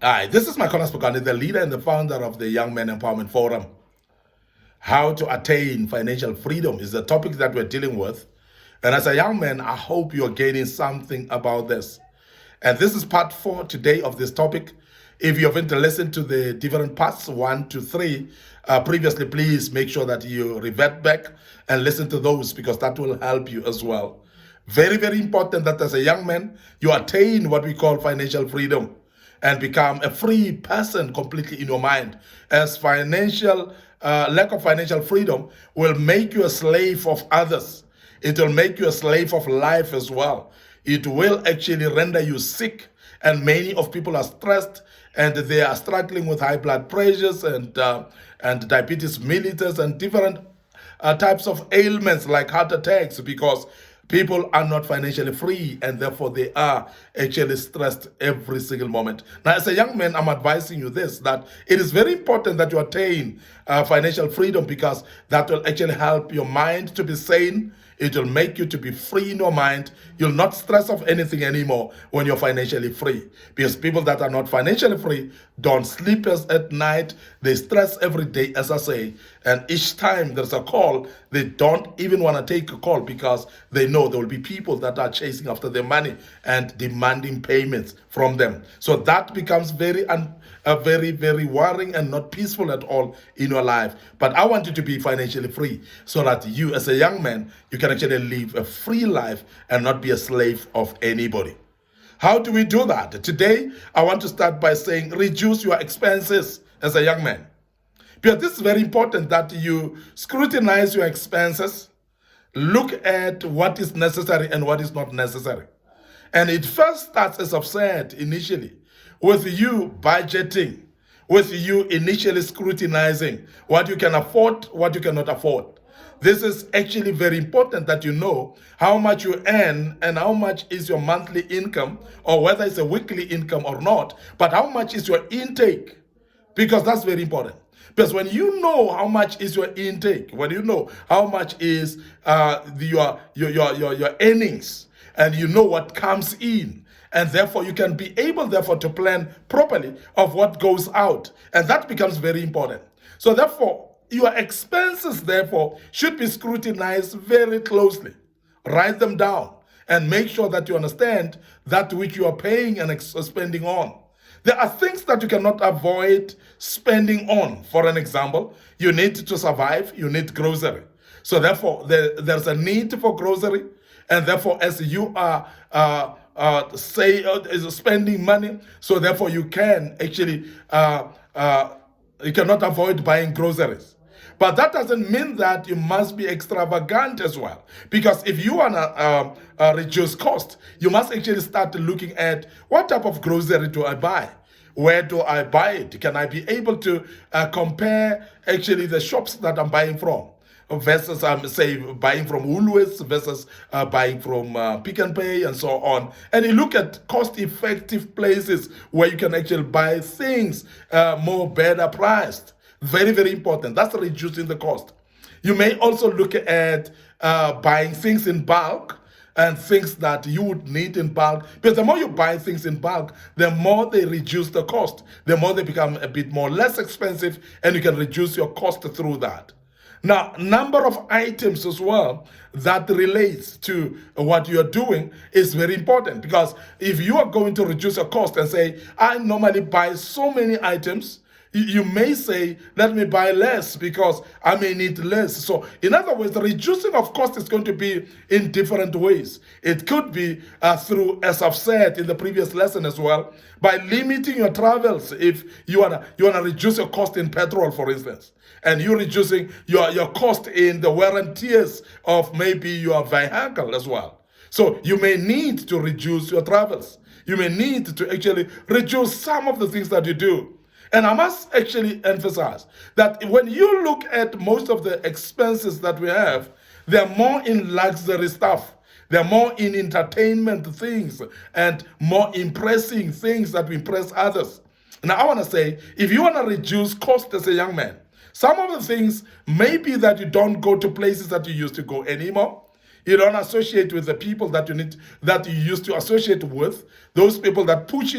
Hi, this is my Spokane, the leader and the founder of the Young Men Empowerment Forum. How to attain financial freedom is the topic that we're dealing with. And as a young man, I hope you're gaining something about this. And this is part 4 today of this topic. If you haven't listened to the different parts 1 to 3 previously, please make sure that you revert back and listen to those, because that will help you as well. Very, very important that as a young man, you attain what we call financial freedom and become a free person completely in your mind. As lack of financial freedom will make you a slave of others. It will make you a slave of life as well. It will actually render you sick, and many of people are stressed and they are struggling with high blood pressures and diabetes mellitus and different types of ailments like heart attacks, because people are not financially free and therefore they are actually stressed every single moment. Now, as a young man, I'm advising you this, that it is very important that you attain financial freedom, because that will actually help your mind to be sane. It will make you to be free in your mind. You'll not stress of anything anymore when you're financially free. Because people that are not financially free don't sleep at night. They stress every day, as I say. And each time there's a call, they don't even want to take a call, because they know there will be people that are chasing after their money and demanding payments from them. So that becomes very, very worrying and not peaceful at all in your life. But I want you to be financially free, so that you, as a young man, you can actually live a free life and not be a slave of anybody. How do we do that? Today, I want to start by saying reduce your expenses as a young man. Because this is very important, that you scrutinize your expenses, look at what is necessary and what is not necessary. And it first starts, as I've said initially, with you budgeting, with you initially scrutinizing what you can afford, what you cannot afford. This is actually very important, that you know how much you earn and how much is your monthly income, or whether it's a weekly income or not, but how much is your intake, because that's very important. Because when you know how much is your intake, when you know how much is your earnings, and you know what comes in, and therefore you can be able therefore to plan properly of what goes out, and that becomes very important. So therefore your expenses therefore should be scrutinized very closely. Write them down and make sure that you understand that which you are paying and spending on. There are things that you cannot avoid spending on. For an example, you need to survive, you need grocery. So therefore, there's a need for grocery, and therefore, as you are spending money, so therefore you can actually you cannot avoid buying groceries. But that doesn't mean that you must be extravagant as well. Because if you want to reduce cost, you must actually start looking at what type of grocery do I buy? Where do I buy it? Can I be able to compare actually the shops that I'm buying from, versus say buying from Woolworths versus buying from Pick and Pay and so on. And you look at cost-effective places where you can actually buy things more better priced. Very, very important. That's reducing the cost. You may also look at buying things in bulk, and things that you would need in bulk. Because the more you buy things in bulk, the more they reduce the cost. The more they become a bit more less expensive, and you can reduce your cost through that. Now, number of items as well that relates to what you're doing is very important, because if you are going to reduce your cost and say, I normally buy so many items, you may say, let me buy less because I may need less. So in other words, the reducing of cost is going to be in different ways. It could be through, as I've said in the previous lesson as well, by limiting your travels. If you wanna reduce your cost in petrol, for instance, and you're reducing your cost in the wear and tears of maybe your vehicle as well. So you may need to reduce your travels. You may need to actually reduce some of the things that you do. And I must actually emphasize that when you look at most of the expenses that we have, they're more in luxury stuff. They're more in entertainment things and more impressing things that will impress others. Now, I want to say, if you want to reduce cost as a young man, some of the things may be that you don't go to places that you used to go anymore. You don't associate with the people that you used to associate with, those people that push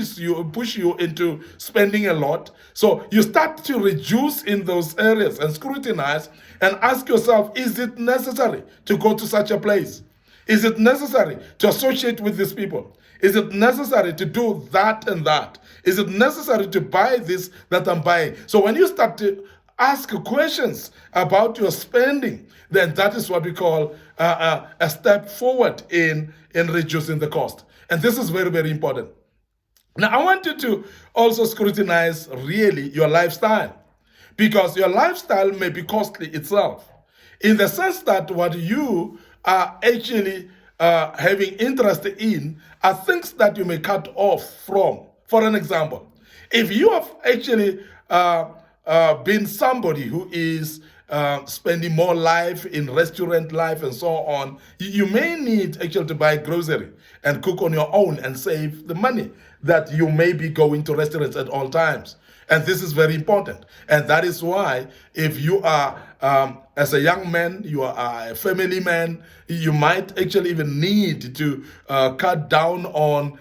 you into spending a lot. So you start to reduce in those areas and scrutinize and ask yourself, is it necessary to go to such a place? Is it necessary to associate with these people? Is it necessary to do that and that? Is it necessary to buy this that I'm buying? So when you start to ask questions about your spending, then that is what we call a step forward in reducing the cost. And this is very, very important. Now, I want you to also scrutinize really your lifestyle, because your lifestyle may be costly itself, in the sense that what you are actually having interest in are things that you may cut off from. For an example, if you have actually been somebody who is spending more life in restaurant life and so on, you may need actually to buy grocery and cook on your own and save the money that you may be going to restaurants at all times. And this is very important. And that is why if you are, as a young man, you are a family man, you might actually even need to cut down on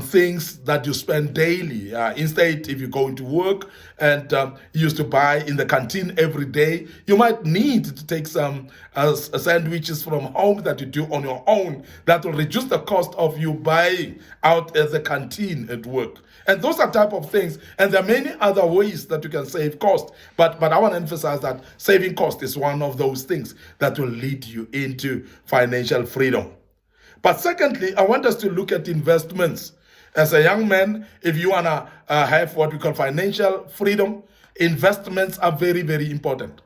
things that you spend daily. Instead, if you go into work and you used to buy in the canteen every day, you might need to take some sandwiches from home that you do on your own. That will reduce the cost of you buying out at the canteen at work. And those are type of things. And there are many other ways that you can save cost. But I want to emphasize that saving cost is one of those things that will lead you into financial freedom. But secondly, I want us to look at investments. As a young man, if you want to have what we call financial freedom, investments are very, very important.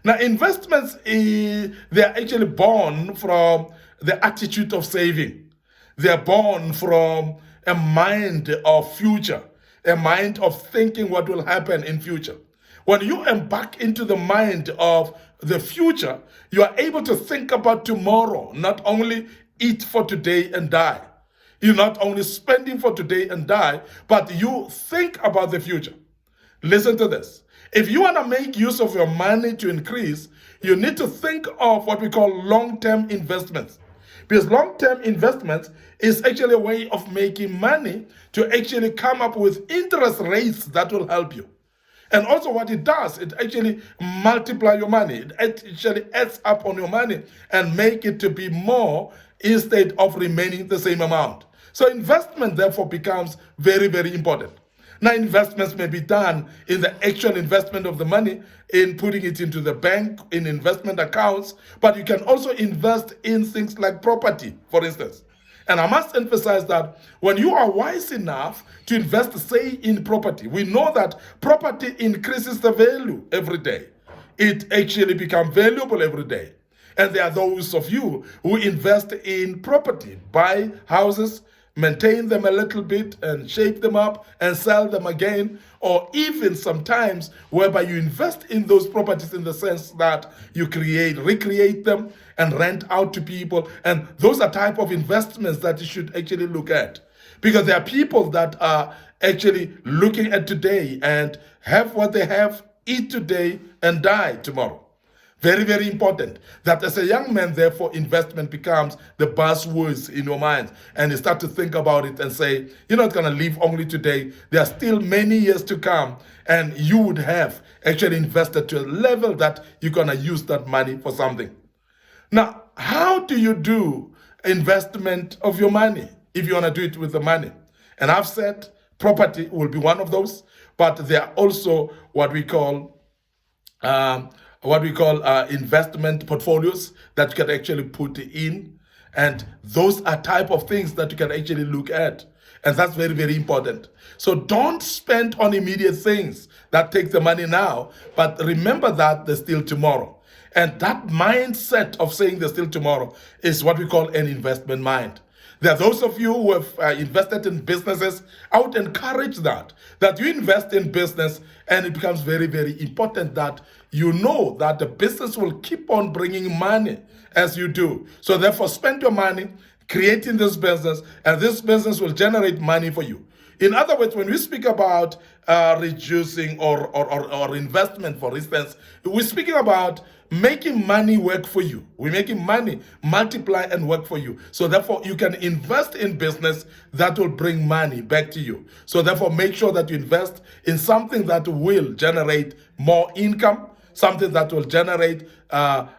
Now, investments, they are actually born from the attitude of saving. They are born from a mind of future, a mind of thinking what will happen in future. When you embark into the mind of the future, you are able to think about tomorrow, not only eat for today and die. You're not only spending for today and die, but you think about the future. Listen to this. If you want to make use of your money to increase, you need to think of what we call long-term investments. Because long-term investments is actually a way of making money to actually come up with interest rates that will help you. And also what it does, it actually multiply your money. It actually adds up on your money and make it to be more instead of remaining the same amount. So investment therefore becomes very, very important. Now, investments may be done in the actual investment of the money, in putting it into the bank, in investment accounts, but you can also invest in things like property, for instance. And I must emphasize that when you are wise enough to invest, say, in property, we know that property increases the value every day. It actually becomes valuable every day. And there are those of you who invest in property, buy houses, maintain them a little bit and shape them up and sell them again, or even sometimes whereby you invest in those properties in the sense that you recreate them and rent out to people. And those are type of investments that you should actually look at, because there are people that are actually looking at today and have what they have, eat today and die tomorrow. Very, very important that as a young man, therefore, investment becomes the buzzwords in your mind. And you start to think about it and say, you're not going to live only today. There are still many years to come. And you would have actually invested to a level that you're going to use that money for something. Now, how do you do investment of your money if you want to do it with the money? And I've said property will be one of those, but there are also what we call investment portfolios that you can actually put in. And those are type of things that you can actually look at. And that's very, very important. So don't spend on immediate things that take the money now, but remember that there's still tomorrow. And that mindset of saying there's still tomorrow is what we call an investment mind. There are those of you who have invested in businesses. I would encourage that you invest in business, and it becomes very, very important that you know that the business will keep on bringing money as you do. So therefore, spend your money, creating this business, and this business will generate money for you. In other words, when we speak about reducing or investment, for instance, we're speaking about making money work for you. We're making money multiply and work for you. So therefore, you can invest in business that will bring money back to you. So therefore, make sure that you invest in something that will generate more income, something that will generate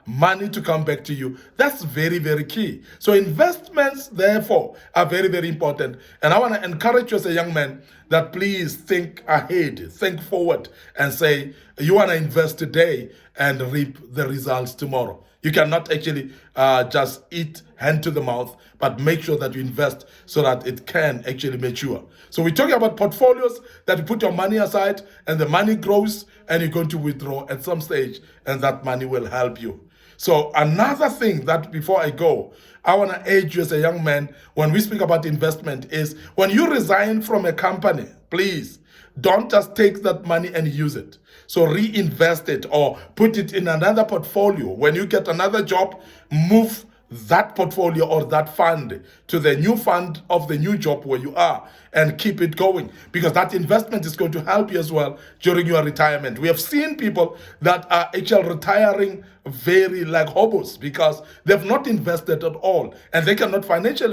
money to come back to you. That's very, very key. So investments, therefore, are very, very important. And I want to encourage you as a young man that please think ahead, think forward, and say, you want to invest today and reap the results tomorrow. You cannot actually just eat hand to the mouth, but make sure that you invest so that it can actually mature. So we're talking about portfolios that you put your money aside and the money grows and you're going to withdraw at some stage and that money will help you. So another thing that before I go, I want to urge you as a young man, when we speak about investment, is when you resign from a company, please don't just take that money and use it. So reinvest it or put it in another portfolio. When you get another job, move that portfolio or that fund to the new fund of the new job where you are and keep it going, because that investment is going to help you as well during your retirement. We have seen people that are actually retiring very like hobos because they've not invested at all, and they cannot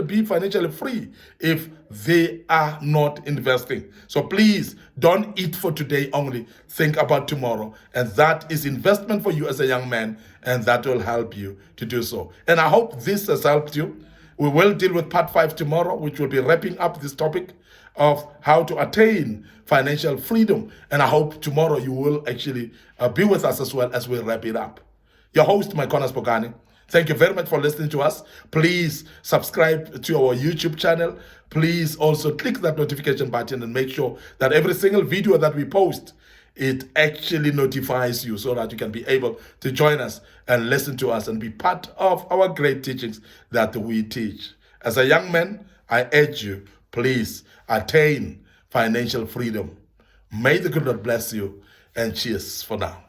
be financially free if they are not investing. So please don't eat for today only, think about tomorrow, and that is investment for you as a young man, and that will help you to do so. And I hope this has helped you. We will deal with part 5 tomorrow, which will be wrapping up this topic of how to attain financial freedom. And I hope tomorrow you will actually be with us as well as we wrap it up. Your host, Mykonas Bogani. Thank you very much for listening to us. Please subscribe to our YouTube channel. Please also click that notification button and make sure that every single video that we post, it actually notifies you so that you can be able to join us and listen to us and be part of our great teachings that we teach. As a young man, I urge you, please attain financial freedom. May the good Lord bless you, and cheers for now.